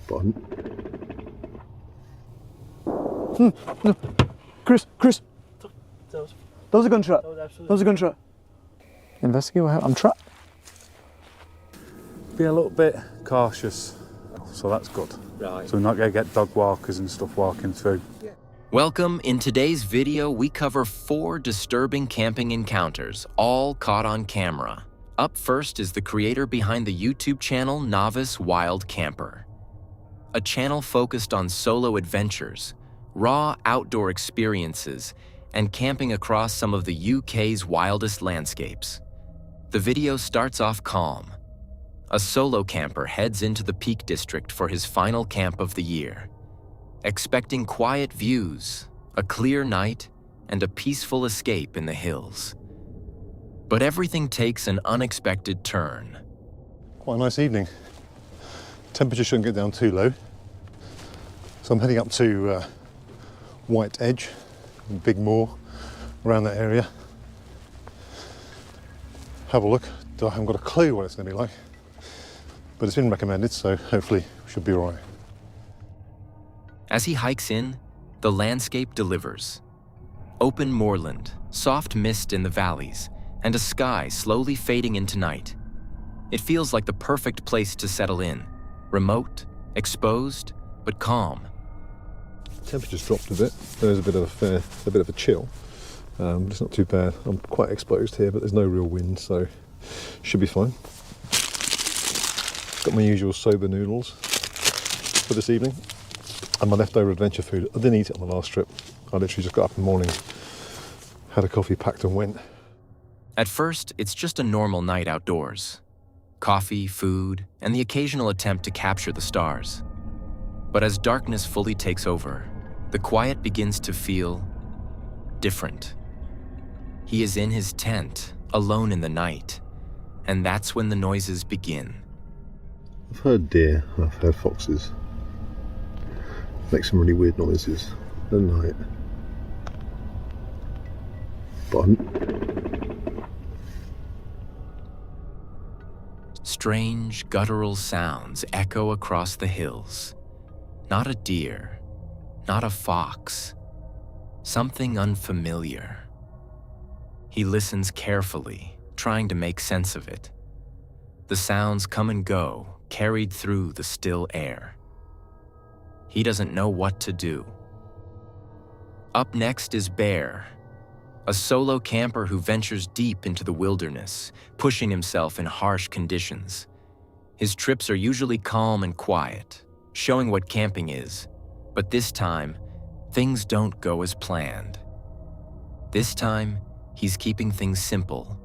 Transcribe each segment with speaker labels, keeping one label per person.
Speaker 1: Button.
Speaker 2: No. Chris. That was a gunshot. That was a gunshot. Investigate what happened. I'm trapped.
Speaker 3: Be a little bit cautious, so that's good.
Speaker 2: Right.
Speaker 3: So we're not going to get dog walkers and stuff walking through.
Speaker 4: Welcome. In today's video, we cover 4 disturbing camping encounters, all caught on camera. Up first is the creator behind the YouTube channel Novice Wild Camper, a channel focused on solo adventures, raw outdoor experiences, and camping across some of the UK's wildest landscapes. The video starts off calm. A solo camper heads into the Peak District for his final camp of the year, expecting quiet views, a clear night, and a peaceful escape in the hills. But everything takes an unexpected turn.
Speaker 1: Quite a nice evening. Temperature shouldn't get down too low. So I'm heading up to White Edge, Big Moor, around that area. Have a look. I haven't got a clue what it's going to be like, but it's been recommended, so hopefully we should be all right.
Speaker 4: As he hikes in, the landscape delivers. Open moorland, soft mist in the valleys, and a sky slowly fading into night. It feels like the perfect place to settle in. Remote, exposed, but calm.
Speaker 1: Temperature's dropped a bit. There's a bit of a chill. It's not too bad. I'm quite exposed here, but there's no real wind, so should be fine. Got my usual soba noodles for this evening, and my leftover adventure food. I didn't eat it on the last trip. I literally just got up in the morning, had a coffee, packed and went.
Speaker 4: At first, it's just a normal night outdoors. Coffee, food, and the occasional attempt to capture the stars. But as darkness fully takes over, the quiet begins to feel different. He is in his tent, alone in the night, and that's when the noises begin.
Speaker 1: I've heard deer, I've heard foxes. Make some really weird noises at night. Button.
Speaker 4: Strange, guttural sounds echo across the hills. Not a deer, not a fox, something unfamiliar. He listens carefully, trying to make sense of it. The sounds come and go, carried through the still air. He doesn't know what to do. Up next is Bear, a solo camper who ventures deep into the wilderness, pushing himself in harsh conditions. His trips are usually calm and quiet, showing what camping is, but this time, things don't go as planned. This time, he's keeping things simple,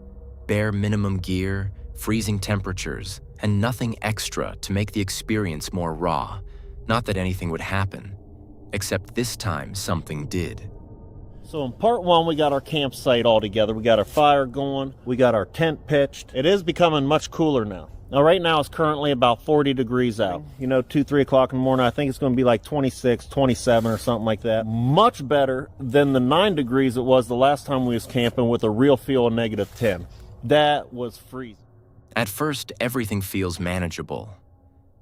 Speaker 4: bare minimum gear, freezing temperatures, and nothing extra to make the experience more raw. Not that anything would happen, except this time something did.
Speaker 5: So in part 1, we got our campsite all together. We got our fire going. We got our tent pitched. It is becoming much cooler now. Now, right now, it's currently about 40 degrees out. 2, 3 o'clock in the morning, I think it's going to be like 26, 27 or something like that. Much better than the 9 degrees it was the last time we was camping with a real feel of -10. That was freezing.
Speaker 4: At first, everything feels manageable.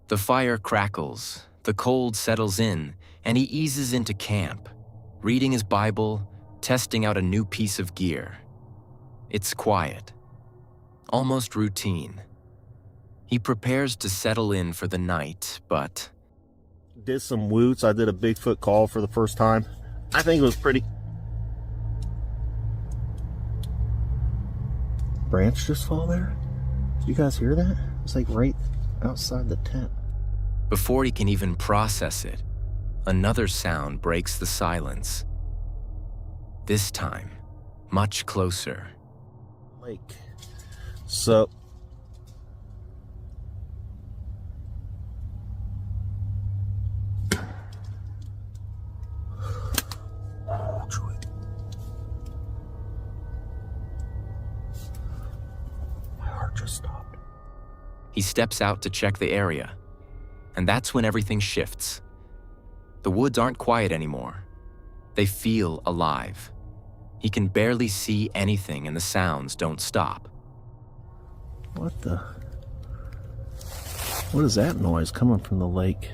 Speaker 4: The fire crackles, the cold settles in, and he eases into camp, reading his Bible, testing out a new piece of gear. It's quiet, almost routine. He prepares to settle in for the night, but...
Speaker 5: Did some woots. I did a Bigfoot call for the first time. I think it was pretty... Branch just fall there? Did you guys hear that? It's like right outside the tent.
Speaker 4: Before he can even process it, another sound breaks the silence. This time, much closer.
Speaker 5: Lake. So... stopped.
Speaker 4: He steps out to check the area, and that's when everything shifts. The woods aren't quiet anymore. They feel alive. He can barely see anything, and the sounds don't stop.
Speaker 5: What is that noise coming from the lake?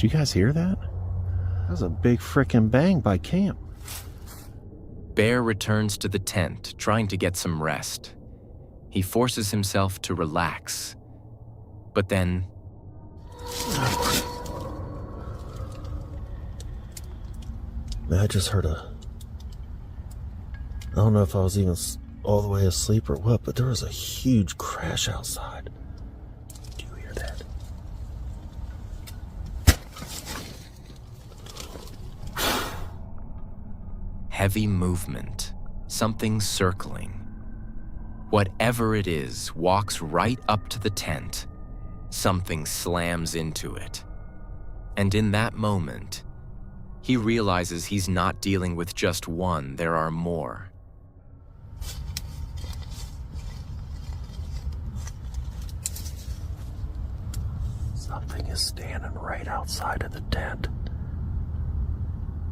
Speaker 5: Did you guys hear that? That was a big frickin' bang by camp.
Speaker 4: Bear returns to the tent, trying to get some rest. He forces himself to relax. But then...
Speaker 5: I just heard I don't know if I was even all the way asleep or what, but there was a huge crash outside. Do you hear that?
Speaker 4: Heavy movement, something circling. Whatever it is walks right up to the tent. Something slams into it. And in that moment, he realizes he's not dealing with just one, there are more.
Speaker 5: Something is standing right outside of the tent.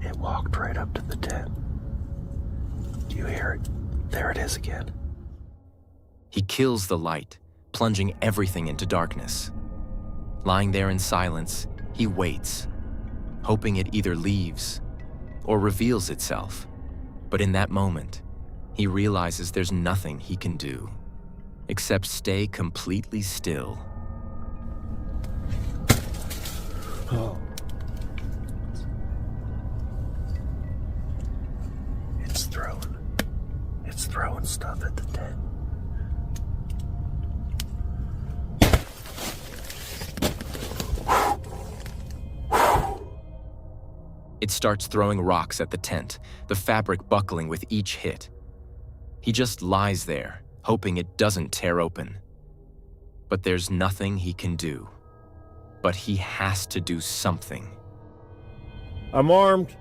Speaker 5: It walked right up to the tent. Do you hear it? There it is again.
Speaker 4: He kills the light, plunging everything into darkness. Lying there in silence, he waits, hoping it either leaves or reveals itself. But in that moment, he realizes there's nothing he can do except stay completely still.
Speaker 5: Oh. It's throwing stuff at the tent.
Speaker 4: It starts throwing rocks at the tent, the fabric buckling with each hit. He just lies there, hoping it doesn't tear open. But there's nothing he can do. But he has to do something.
Speaker 5: I'm armed.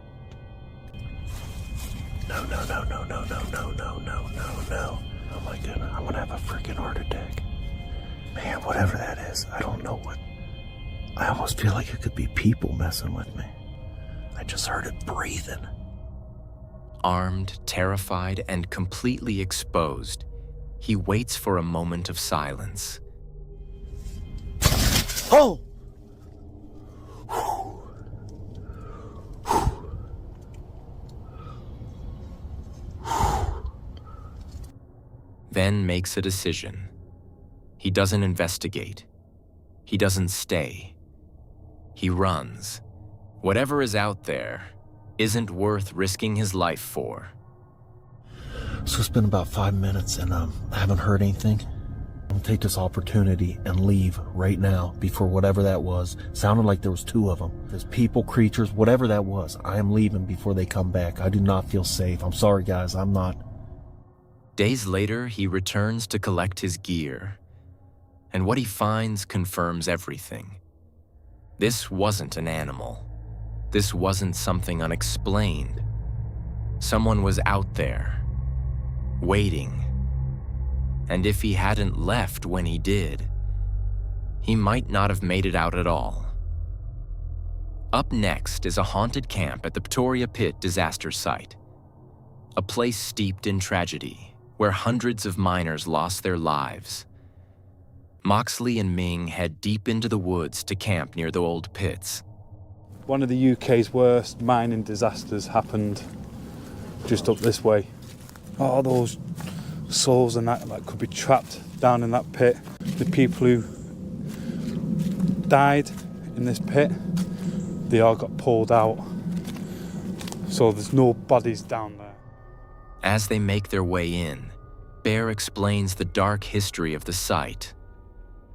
Speaker 5: No. Oh my goodness, I'm gonna have a freaking heart attack. Man, whatever that is, I don't know what. I almost feel like it could be people messing with me. I just heard it breathing.
Speaker 4: Armed, terrified, and completely exposed, he waits for a moment of silence.
Speaker 5: Oh!
Speaker 4: Then makes a decision. He doesn't investigate. He doesn't stay. He runs. Whatever is out there isn't worth risking his life for.
Speaker 5: So it's been about 5 minutes and I haven't heard anything. I'm gonna take this opportunity and leave right now before whatever that was. Sounded like there was 2 of them. There's people, creatures, whatever that was. I am leaving before they come back. I do not feel safe. I'm sorry guys, I'm not.
Speaker 4: Days later, he returns to collect his gear. And what he finds confirms everything. This wasn't an animal. This wasn't something unexplained. Someone was out there, waiting. And if he hadn't left when he did, he might not have made it out at all. Up next is a haunted camp at the Pretoria Pit disaster site. A place steeped in tragedy, where hundreds of miners lost their lives. Moxley and Ming head deep into the woods to camp near the old pits.
Speaker 3: One of the UK's worst mining disasters happened just up this way. All those souls and that could be trapped down in that pit. The people who died in this pit, they all got pulled out. So there's no bodies down there.
Speaker 4: As they make their way in, Bear explains the dark history of the site.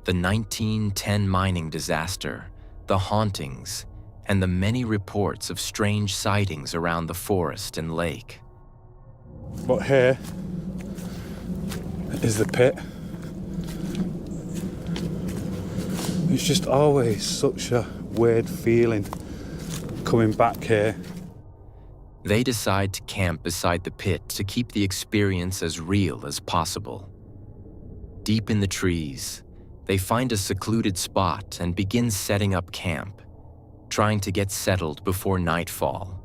Speaker 4: The 1910 mining disaster, the hauntings, and the many reports of strange sightings around the forest and lake.
Speaker 3: But here is the pit. It's just always such a weird feeling coming back here.
Speaker 4: They decide to camp beside the pit to keep the experience as real as possible. Deep in the trees, they find a secluded spot and begin setting up camp, trying to get settled before nightfall.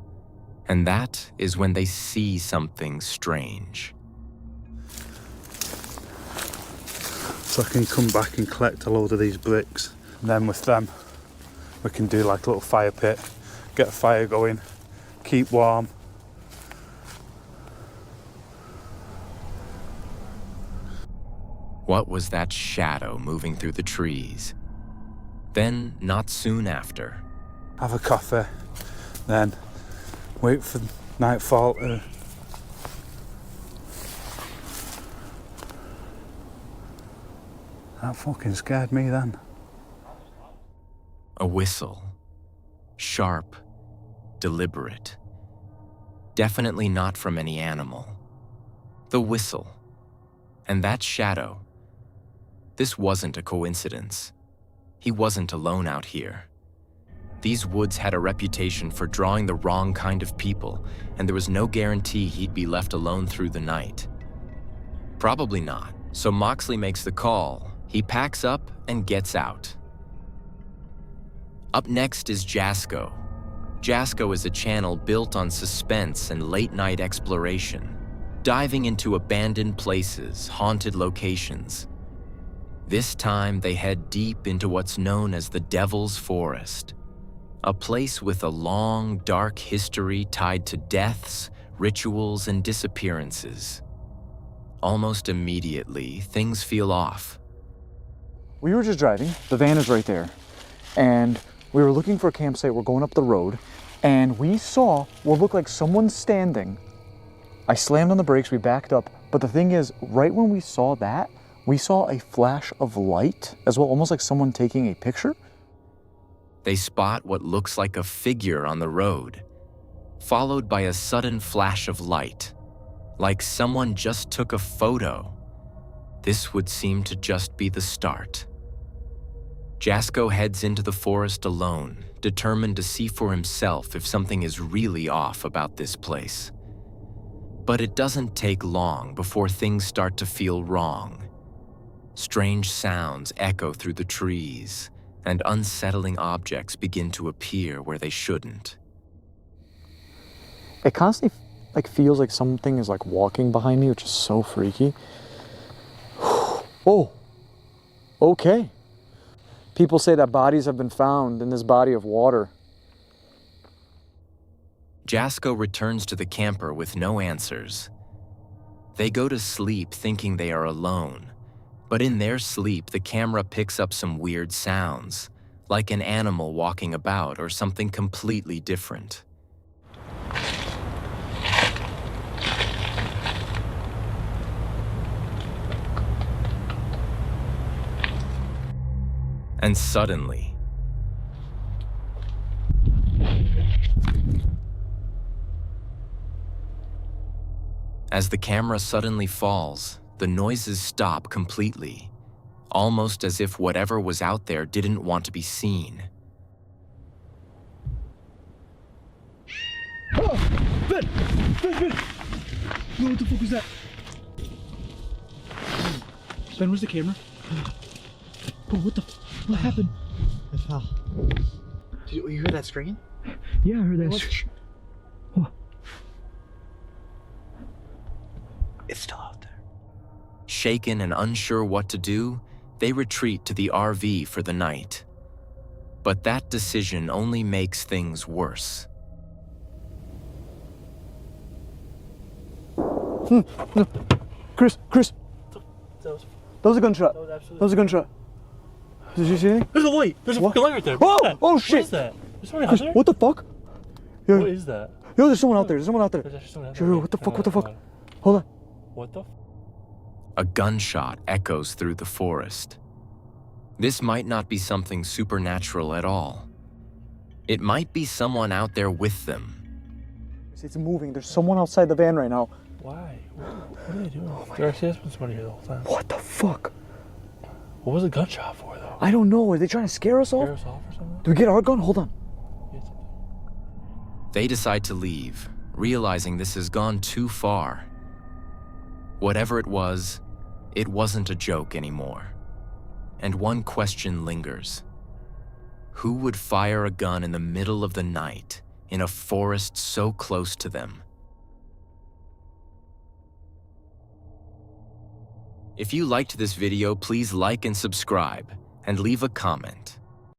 Speaker 4: And that is when they see something strange.
Speaker 3: So I can come back and collect a load of these bricks. And then with them, We can do like a little fire pit, get a fire going, keep warm.
Speaker 4: What was that shadow moving through the trees? Then, not soon after,
Speaker 3: Have a coffee, then wait for nightfall to... That fucking scared me then.
Speaker 4: a whistle. Sharp, deliberate. Definitely not from any animal. The whistle. And that shadow. This wasn't a coincidence. He wasn't alone out here. These woods had a reputation for drawing the wrong kind of people, and there was no guarantee he'd be left alone through the night. Probably not. So Moxley makes the call. He packs up and gets out. Up next is Jasko. Jasko is a channel built on suspense and late-night exploration, diving into abandoned places, haunted locations. This time, they head deep into what's known as the Devil's Forest, a place with a long, dark history tied to deaths, rituals, and disappearances. Almost immediately, things feel off.
Speaker 2: We were just driving, the van is right there, and we were looking for a campsite. We're going up the road, and we saw what looked like someone standing. I slammed on the brakes, we backed up, but the thing is, right when we saw that, we saw a flash of light as well, almost like someone taking a picture.
Speaker 4: They spot what looks like a figure on the road, followed by a sudden flash of light, like someone just took a photo. This would seem to just be the start. Jasko heads into the forest alone, determined to see for himself if something is really off about this place. But it doesn't take long before things start to feel wrong. Strange sounds echo through the trees, and unsettling objects begin to appear where they shouldn't.
Speaker 2: It constantly feels like something is walking behind me, which is so freaky. Oh, okay. People say that bodies have been found in this body of water.
Speaker 4: Jasko returns to the camper with no answers. They go to sleep thinking they are alone, but in their sleep, the camera picks up some weird sounds, like an animal walking about or something completely different. And suddenly, as the camera suddenly falls, the noises stop completely, almost as if whatever was out there didn't want to be seen.
Speaker 2: Oh, Ben! No, what the fuck is that? Ben, where's the camera? Oh, what happened?
Speaker 6: I fell. Did you hear that scream?
Speaker 2: Yeah, I heard that. What?
Speaker 6: It's still out there.
Speaker 4: Shaken and unsure what to do, they retreat to the RV for the night. But that decision only makes things worse.
Speaker 2: No. Chris! That was a gunshot. That was a gunshot. Did you see anything?
Speaker 7: There's a light. There's a fucking light right there.
Speaker 2: Oh!
Speaker 7: What's that?
Speaker 2: Oh shit!
Speaker 7: What is that? There's someone out
Speaker 2: Chris,
Speaker 7: there?
Speaker 2: what the fuck? Yo,
Speaker 7: What is that?
Speaker 2: yo, there's someone out there. There's someone out there.
Speaker 7: There's actually someone out
Speaker 2: Yo,
Speaker 7: there.
Speaker 2: what the fuck? What the
Speaker 7: Hang
Speaker 2: fuck?
Speaker 7: on.
Speaker 2: Hold on.
Speaker 7: What the?
Speaker 4: A gunshot echoes through the forest. This might not be something supernatural at all. It might be someone out there with them.
Speaker 2: It's moving. There's someone outside the van right now.
Speaker 7: Why? What are they doing? There actually has been somebody here the whole time.
Speaker 2: What the fuck?
Speaker 7: What was the gunshot for, though?
Speaker 2: I don't know. Are they trying to scare us off?
Speaker 7: Scare us off or something?
Speaker 2: Do we get our gun? Hold on.
Speaker 4: They decide to leave, realizing this has gone too far. Whatever it wasn't a joke anymore. And one question lingers. Who would fire a gun in the middle of the night in a forest so close to them? If you liked this video, please like and subscribe, and leave a comment.